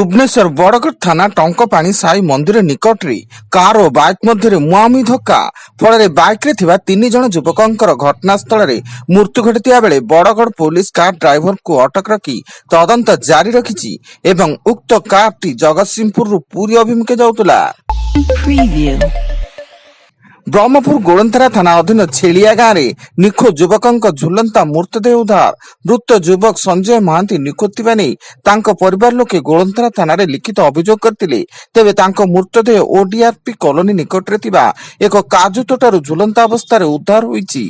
भुवनेश्वर बड़गढ़ थाना टंकपाणी साई मंदिर निकट रे कार और बाइक मध्य मुहांमुही धक्का फल बाइक रे थिबा 3 जण युवकंकर घटनास्थल रे मृत्यु घटिया बेले बड़गढ़ पुलिस कार ड्राइवर को अटक रखी तदंत जारी रखिछि एवं उक्त कार टी जगतसिंहपुर पुरी अभिमुखे जाउतला। ब्रह्मपुर गोलंथरा थाना अधीन छेलिया गाँव में निखोज युवक झुलंता मृतदेह उद्धार। मृत युवक संजय महांती निखोज थिबा नै तांको परिवार लोके गोलंथरा थाना रे लिखित अभियोग करथिले। तेबे तांको मृतदेह ओडीआरपी कॉलोनी निकट रे थिबा एक काजू तोटारु झुलंता अवस्था रे उद्धार होईछि।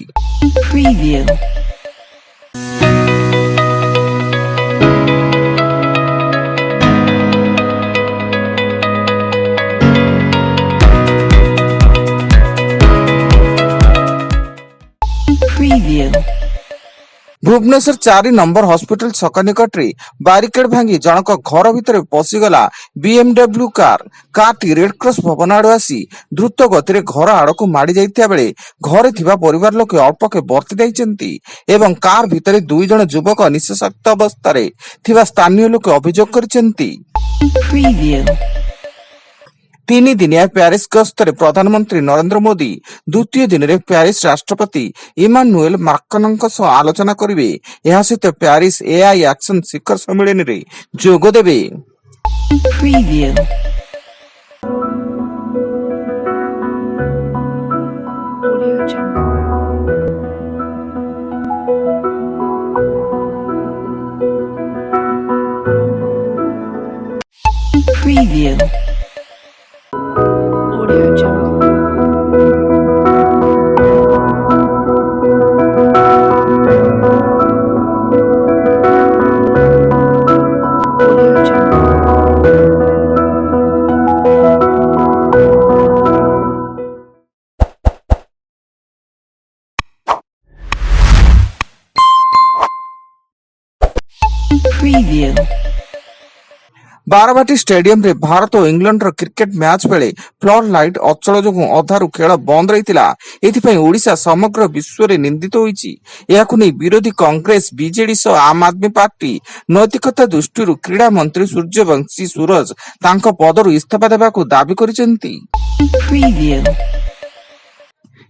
भुवनेश्वर 4 नंबर हॉस्पिटल छक निकट रे बारिकेड भांगी जनक घर भितर पशिगला बीएमडब्ल्यू कार टी रेड क्रॉस भवन आड़ आसी द्रुत गति घर आड़क माड़ी जाइथिया बेले घरे थिबा परिवार लोके अल्पके बर्ती दैचंती एवं कार भितर 2 जण युवक निशासक्त अवस्था रे थिबा स्थानीय लोके अभियोग करचंती। 3 दिनिया प्यारिस गस्तरे प्रधानमंत्री नरेंद्र मोदी द्वितीय दिन रे प्यारिस राष्ट्रपति इमानुएल माक्रोनଙ୍କ सह आलोचना करिवे। ଏହା ସହିତ ପ୍ୟାରିସ एआई एक्शन शिखर सम्मेलन रे जोग देबे। बारवाटी स्टेडियम रे भारत और इंग्लैंड रो क्रिकेट मैच बेले फ्लड लाइट अचल जोगु अधारु खेल बंद रहितिला। एथिपई ओडिशा समग्र विश्व रे निंदित होईछि। याकु नै विरोधी कांग्रेस बीजेडी सह आम आदमी पार्टी नैतिकता दृष्टिरु क्रीडा मंत्री सूर्यवंशी सूरज तांको पदरु इस्तीफा देबाकू दाबी करिसेंती।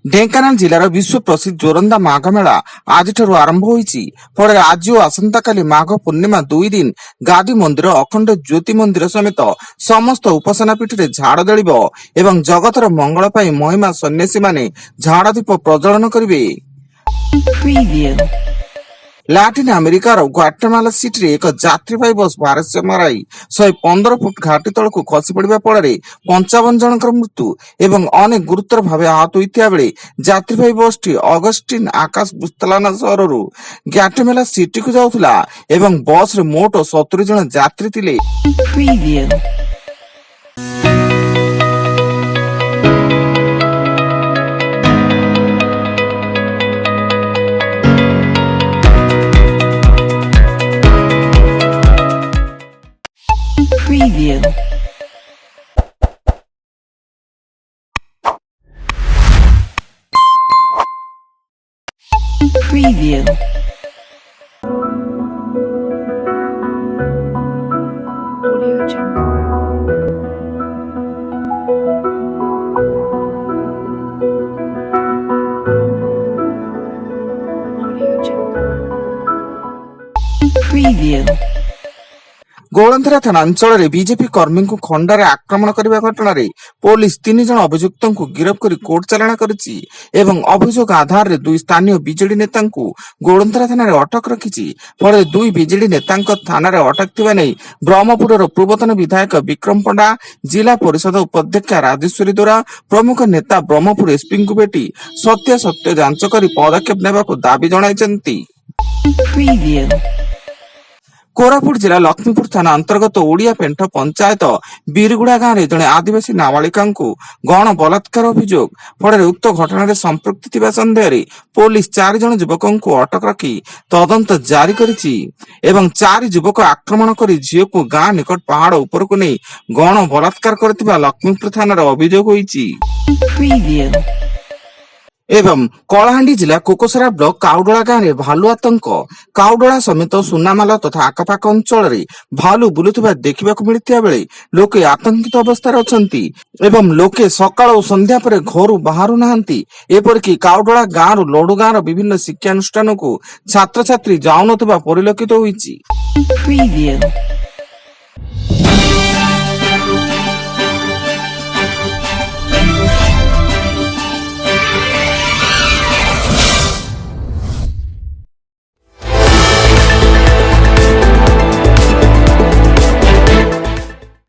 ढेंकानाल जिलार विश्व प्रसिद्ध जोरंदा माघ मेला आज आरंभ होईछि। फल आज और आसंता काली माघ पूर्णिमा 2 दिन गादी मंदिर अखंड ज्योति मंदिर समेत समस्त उपासना पीठ रे झाड़ जलिबो एवं जगतर मंगल पाई महिमा सन्यासी माने झाड़ दीप प्रज्वलन करिवे। लाटिन अमेरिकार ग्वाटेमाला सिटी रे एक यात्रीवाही बस भारसाम्य हराई 115 फुट घाटी तलकू खसी पड़िबा फଳରେ 55 जनकर मृत्यु एवं अनेक गुरुतर भावे आहत होइथिया बेले यात्रीवाही बस टी अगस्टिन आकाश बुस्तालाना सहररू ग्वाटेमाला सिटी को जाउथला एवं बस रे मोट 70 जन यात्री थिले। गोलंथरा थाना अंचल रे बीजेपी कर्मी को खंडारे आक्रमण करने घटना रे पुलिस 3 जन अभियुक्त को गिरफ्त कर कोर्ट चालाण करिछि एवं अभियोग आधार रे 2 स्थानीय बीजेडी नेता को गोलंथरा थाना रे अटक रखिछि। फल 2 बीजेडी नेता थाना रे अटक थिबा नै ब्रह्मपुर पूर्वतन विधायक विक्रम पंडा, जिला परिषद उपाध्यक्ष राजेश्वरी दोरा प्रमुख नेता ब्रह्मपुर एसपी को भेटी सत्य जांच कर पदक्षेप नेबाकू दाबी जणाइछन्ति। कोरापुट जिला लक्ष्मीपुर थाना अंतर्गत ओडिया पेंठ पंचायत बीरगुड़ा गाँव में जड़े आदिवासी नाबालिका गण बलात्कार अभियोग फल उक्त घटना संपृक्ति थिबा संदेह रे पुलिस 4 जन युवक को अटक रखी तदंत जारी करिछि एवं 4 युवक आक्रमण कर झील को गाँ निकट पहाड़ उपर को नहीं गण बलात्कार करथिबा लक्ष्मीपुर थाना अभियोग होईछि। ଏବଂ କଳାହାଣ୍ଡି ଜିଲ୍ଲା କୋକସରା ବ୍ଲକ କାଉଡଳା ଗାଁରେ ଭାଲୁ ଆତଙ୍କ। କାଉଡଳା ସମେତ ସୁନାମାଲ ତଥା ଆଖପାଖ ଅଞ୍ଚଳରେ ଭାଲୁ ବୁଲୁଥିବା ଦେଖିବାକୁ ମିଳିଥିବା ବେଳେ ଲୋକେ ଆତଙ୍କିତ ଅବସ୍ଥାରେ ଅଛନ୍ତି ଏବଂ ଲୋକେ ସକାଳ ଓ ସନ୍ଧ୍ୟା ପରେ ଘରୁ ବାହାରୁ ନାହାନ୍ତି। ଏପରିକି କାଉଡଳା ଗାଁରୁ ଲଡୁ ଗାଁର ବିଭିନ୍ନ ଶିକ୍ଷାନୁଷ୍ଠାନକୁ ଛାତ୍ରଛାତ୍ରୀ ଯାଉନଥିବା ପରିଲକ୍ଷିତ ହୋଇଛି। Preview.